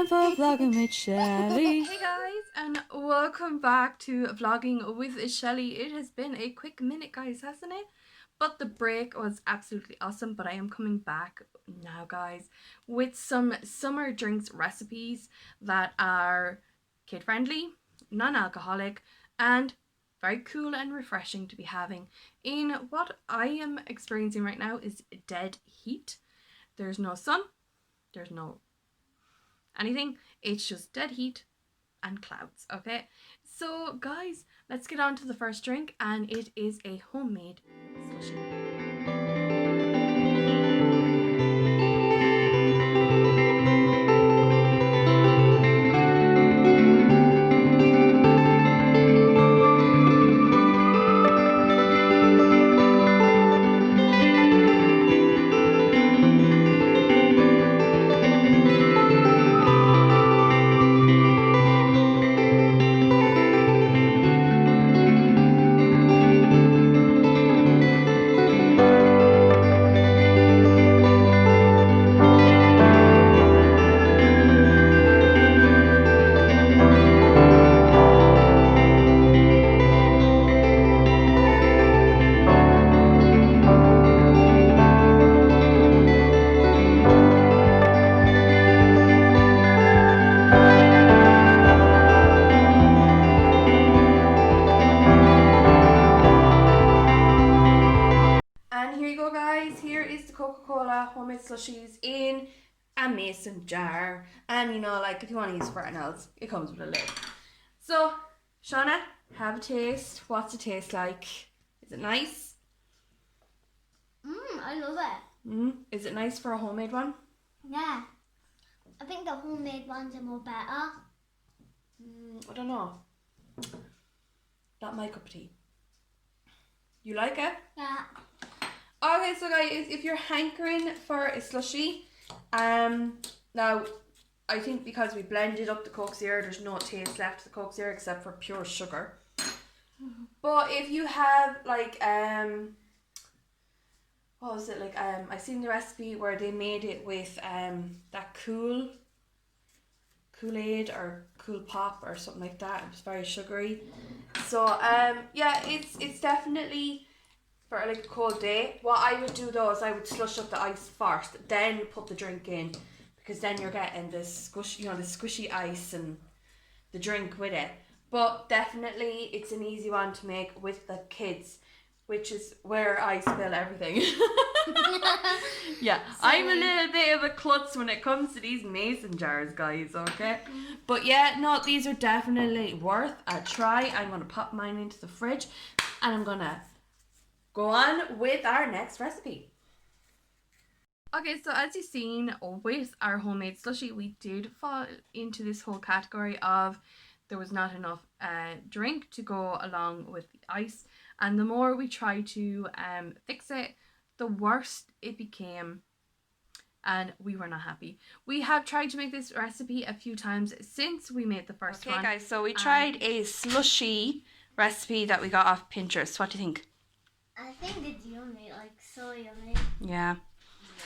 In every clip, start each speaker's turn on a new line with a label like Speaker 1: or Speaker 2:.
Speaker 1: time for vlogging with Shelly.
Speaker 2: Hey guys, and welcome back to vlogging with Shelly. It has been a quick minute, guys, hasn't it? But the break was absolutely awesome. But I am coming back now, guys, with some summer drinks recipes that are kid friendly, non-alcoholic, and very cool and refreshing to be having in what I am experiencing right now is dead heat. There's no sun, there's no anything, it's just dead heat and clouds. Okay, so guys, let's get on to the first drink, and it is a homemade slushy. And here you go, guys. Here is the Coca-Cola homemade slushies in a mason jar. And you know, like, if you want to use for anything else, it comes with a lid. So, Shauna, have a taste. What's it taste like? Is it nice?
Speaker 3: I love it.
Speaker 2: Is it nice for a homemade one?
Speaker 3: Yeah. I think the homemade ones are more better.
Speaker 2: I don't know. Not my cup of tea. You like it?
Speaker 3: Yeah.
Speaker 2: Okay, so guys, if you're hankering for a slushie, now I think because we blended up the Coke Zero, there's no taste left of the Coke Zero except for pure sugar. But if you have like what was it, like I seen the recipe where they made it with that Kool-Aid or Cool Pop or something like that. It was very sugary. So yeah, it's definitely for like a cold day. What I would do though is I would slush up the ice first, then put the drink in, because then you're getting the squish, the squishy ice and the drink with it. But definitely it's an easy one to make with the kids, which is where I spill everything. Yeah, I'm a little bit of a klutz when it comes to these mason jars, guys, okay? But yeah, no, these are definitely worth a try. I'm going to pop mine into the fridge and I'm going to go on with our next recipe. Okay, so as you've seen with our homemade slushie, we did fall into this whole category of there was not enough drink to go along with the ice, and the more we tried to fix it, the worse it became, and we were not happy. We have tried to make this recipe a few times since we made the first one. Okay guys, so we tried a slushy recipe that we got off Pinterest. What do you think?
Speaker 3: I think it's yummy, like so yummy.
Speaker 2: Yeah.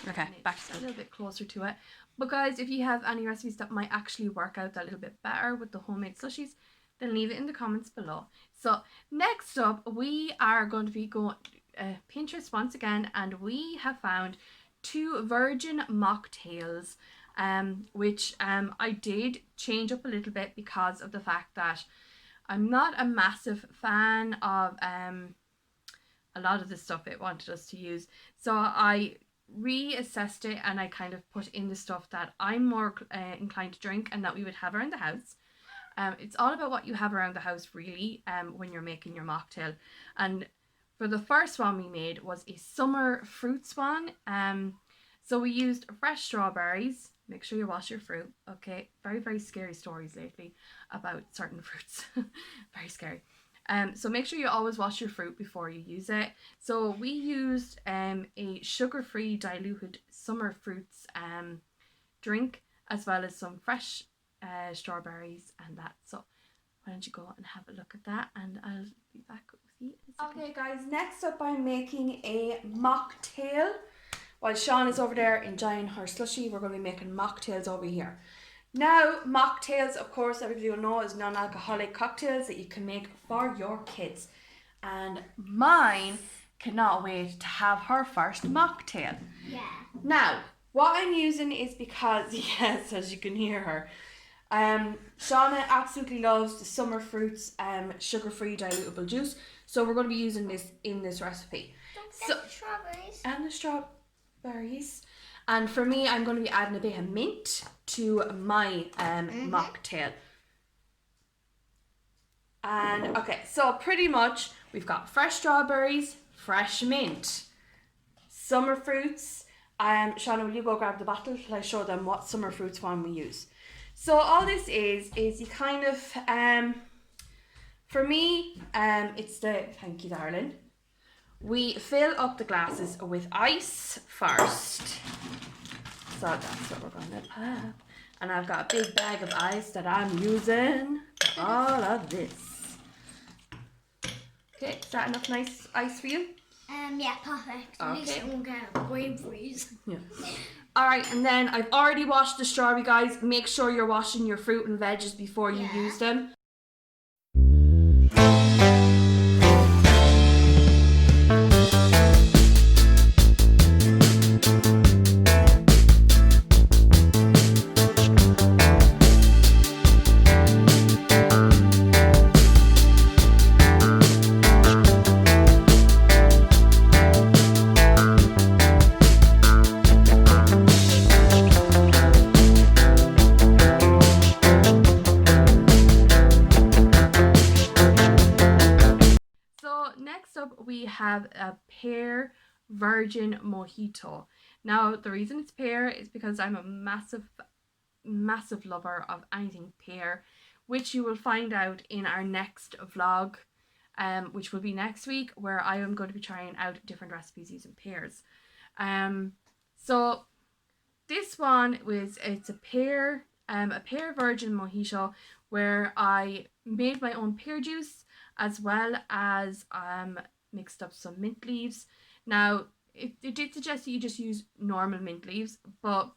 Speaker 2: Okay, back to a little bit closer to it. But guys, if you have any recipes that might actually work out that little bit better with the homemade slushies, then leave it in the comments below. So next up, we are going to be going Pinterest once again, and we have found 2 virgin mocktails, which I did change up a little bit because of the fact that I'm not a massive fan of a lot of the stuff it wanted us to use. So I reassessed it and I kind of put in the stuff that I'm more inclined to drink and that we would have around the house. It's all about what you have around the house, really, when you're making your mocktail. And for the first one we made was a summer fruits one. So we used fresh strawberries. Make sure you wash your fruit, okay? Very, very scary stories lately about certain fruits. Very scary. So make sure you always wash your fruit before you use it. So we used a sugar-free diluted summer fruits drink, as well as some fresh strawberries and that. So why don't you go and have a look at that, and I'll be back with you in a second. Okay guys, next up I'm making a mocktail. While Sean is over there enjoying her slushie, we're going to be making mocktails over here. Now, mocktails, of course, everybody will know, is non-alcoholic cocktails that you can make for your kids. And mine cannot wait to have her first mocktail.
Speaker 3: Yeah.
Speaker 2: Now, what I'm using is because, yes, as you can hear her, Shauna absolutely loves the summer fruits sugar-free dilutable juice. So we're going to be using this in this recipe.
Speaker 3: Don't forget the strawberries.
Speaker 2: And the strawberries. And for me, I'm going to be adding a bit of mint to my mocktail. And okay, so pretty much we've got fresh strawberries, fresh mint, summer fruits. Shauna, will you go grab the bottle till I show them what summer fruits one we use? So all this is you kind of for me it's thank you, darling. We fill up the glasses with ice first. So that's what we're going to pop. And I've got a big bag of ice that I'm using. All of this. Okay, is that enough nice ice for you?
Speaker 3: Yeah, perfect. At least it won't get a brain freeze.
Speaker 2: Yeah. Alright, and then I've already washed the strawberry, guys. Make sure you're washing your fruit and veggies before you use them. Next up, we have a pear virgin mojito. Now, the reason it's pear is because I'm a massive lover of anything pear, which you will find out in our next vlog, which will be next week, where I am going to be trying out different recipes using pears. So this one it's a pear virgin mojito where I made my own pear juice, as well as mixed up some mint leaves. Now, it did suggest that you just use normal mint leaves, but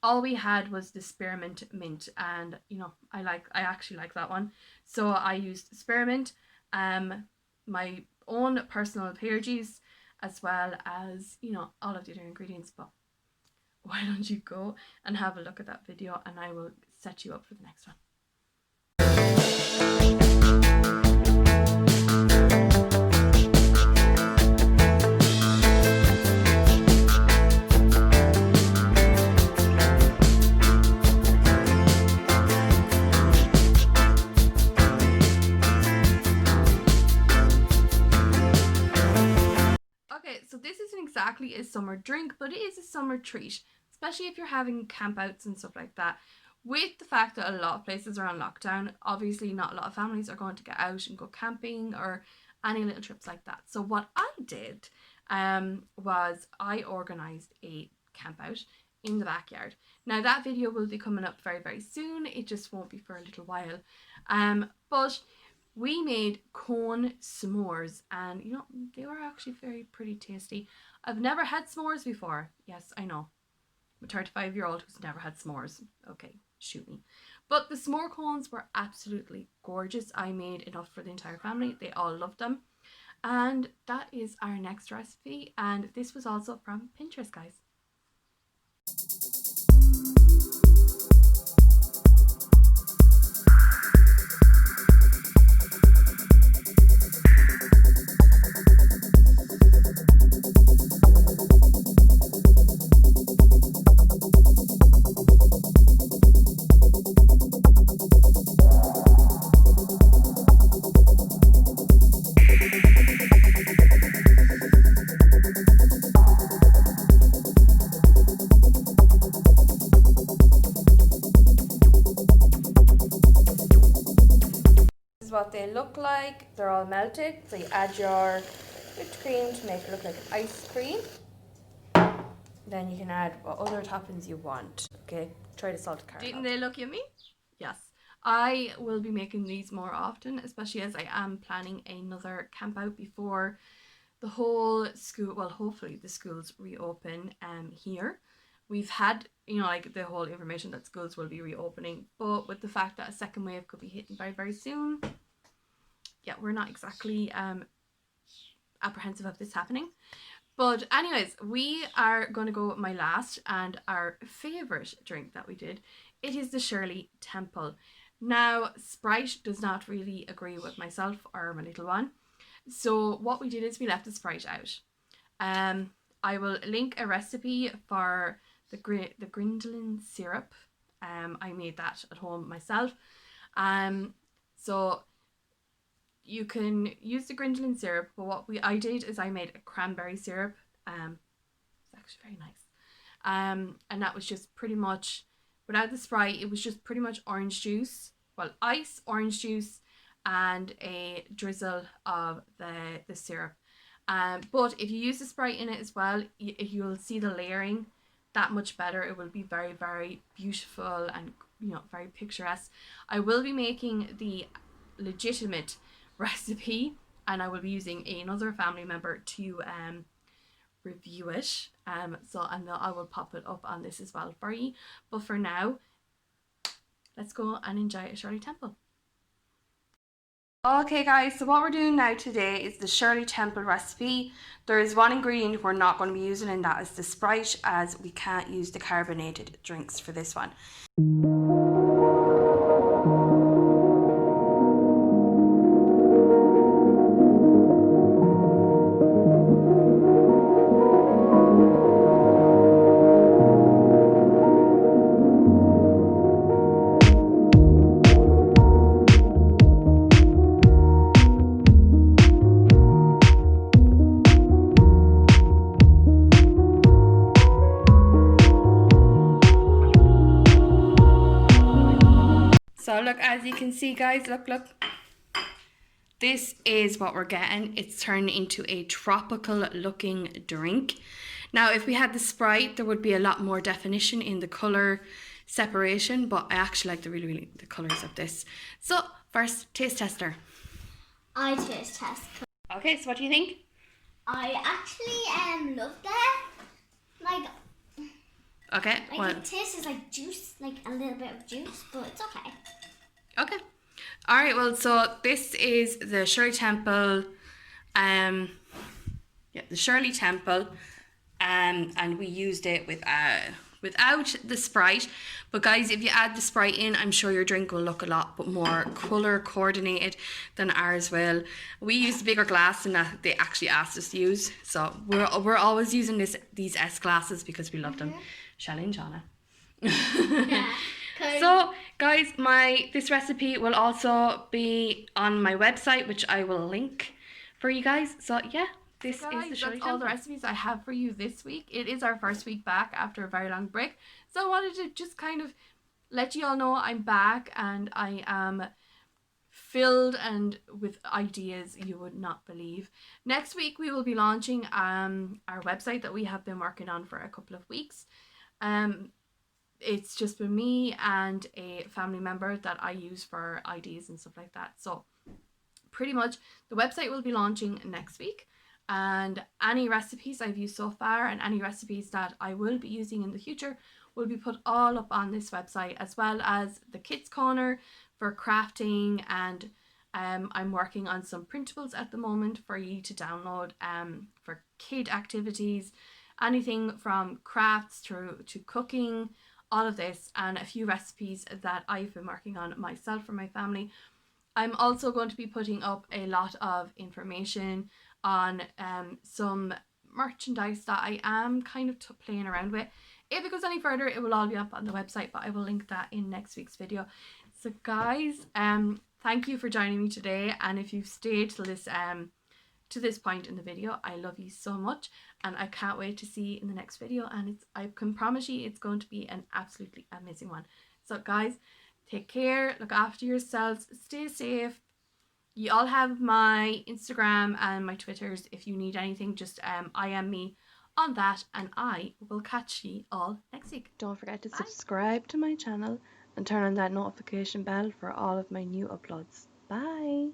Speaker 2: all we had was the spearmint mint, and you know, I actually like that one. So I used spearmint, my own personal pear juice, as well as, you know, all of the other ingredients. But why don't you go and have a look at that video, and I will set you up for the next one. So this isn't exactly a summer drink, but it is a summer treat, especially if you're having campouts and stuff like that. With the fact that a lot of places are on lockdown, obviously not a lot of families are going to get out and go camping or any little trips like that. So what I did was I organised a campout in the backyard. Now that video will be coming up very, very soon. It just won't be for a little while. But we made cone s'mores, and you know, they were actually pretty tasty. I've never had s'mores before. Yes, I know. I'm a 35-year-old who's never had s'mores. Okay, shoot me. But the s'more cones were absolutely gorgeous. I made enough for the entire family. They all loved them. And that is our next recipe. And this was also from Pinterest, guys. What they look like. They're all melted, so you add your whipped cream to make it look like an ice cream. Then you can add what other toppings you want. Okay, try the salted caramel. Didn't they look yummy? Yes. I will be making these more often, especially as I am planning another camp out before the whole school, well, hopefully the schools reopen here. we've had, you know, like the whole information that schools will be reopening, but with the fact that a second wave could be hitting very, very soon, yeah, we're not exactly apprehensive of this happening. But anyways, we are going to go with my last and our favourite drink that we did. It is the Shirley Temple. Now, Sprite does not really agree with myself or my little one. So what we did is we left the Sprite out. I will link a recipe for the Grindlin syrup. I made that at home myself. So you can use the Grindlin syrup, but what I did is I made a cranberry syrup. It's actually very nice. And that was just pretty much, without the Sprite, it was just pretty much orange juice. Well, ice, orange juice, and a drizzle of the syrup. But if you use the Sprite in it as well, you'll see the layering that much better. It will be very, very beautiful and, you know, very picturesque. I will be making the legitimate recipe, and I will be using another family member to review it. So I will pop it up on this as well for you. But for now, let's go and enjoy a Shirley Temple. Okay guys, so what we're doing now today is the Shirley Temple recipe. There is one ingredient we're not going to be using, and that is the Sprite, as we can't use the carbonated drinks for this one. So look, as you can see guys, look. This is what we're getting. It's turned into a tropical looking drink. Now, if we had the Sprite, there would be a lot more definition in the colour separation, but I actually like the colours of this. So first, taste tester.
Speaker 3: I taste test.
Speaker 2: Okay, so what do you think?
Speaker 3: I actually love that. Like,
Speaker 2: Okay, well,
Speaker 3: it tastes like juice, like a little bit of juice, but it's okay.
Speaker 2: okay. Alright, well, so this is the Shirley Temple, the Shirley Temple, and we used it without the Sprite. But guys, if you add the Sprite in, I'm sure your drink will look a lot more colour coordinated than ours will. We used a bigger glass than that they actually asked us to use, so we're always using these S glasses because we love them. Shelly and Jonna.
Speaker 3: Yeah.
Speaker 2: So guys, this recipe will also be on my website, which I will link for you guys. So yeah, this is the Shirley Temple. All the recipes I have for you this week. It is our first week back after a very long break, so I wanted to just kind of let you all know I'm back and I am filled and with ideas you would not believe. Next week we will be launching our website that we have been working on for a couple of weeks. It's just been me and a family member that I use for IDs and stuff like that. So pretty much the website will be launching next week, and any recipes I've used so far and any recipes that I will be using in the future will be put all up on this website, as well as the kids corner for crafting, and I'm working on some printables at the moment for you to download for kid activities, anything from crafts through to cooking, all of this, and a few recipes that I've been working on myself for my family. I'm also going to be putting up a lot of information on some merchandise that I am kind of playing around with. If it goes any further, it will all be up on the website, but I will link that in next week's video. So guys, thank you for joining me today, and if you've stayed till this point in the video, I love you so much, and I can't wait to see you in the next video, and I can promise you it's going to be an absolutely amazing one. So guys, take care, look after yourselves, stay safe. You all have my Instagram and my Twitters. If you need anything, just IM me on that, and I will catch you all next week. Don't forget to subscribe to my channel and turn on that notification bell for all of my new uploads. Bye.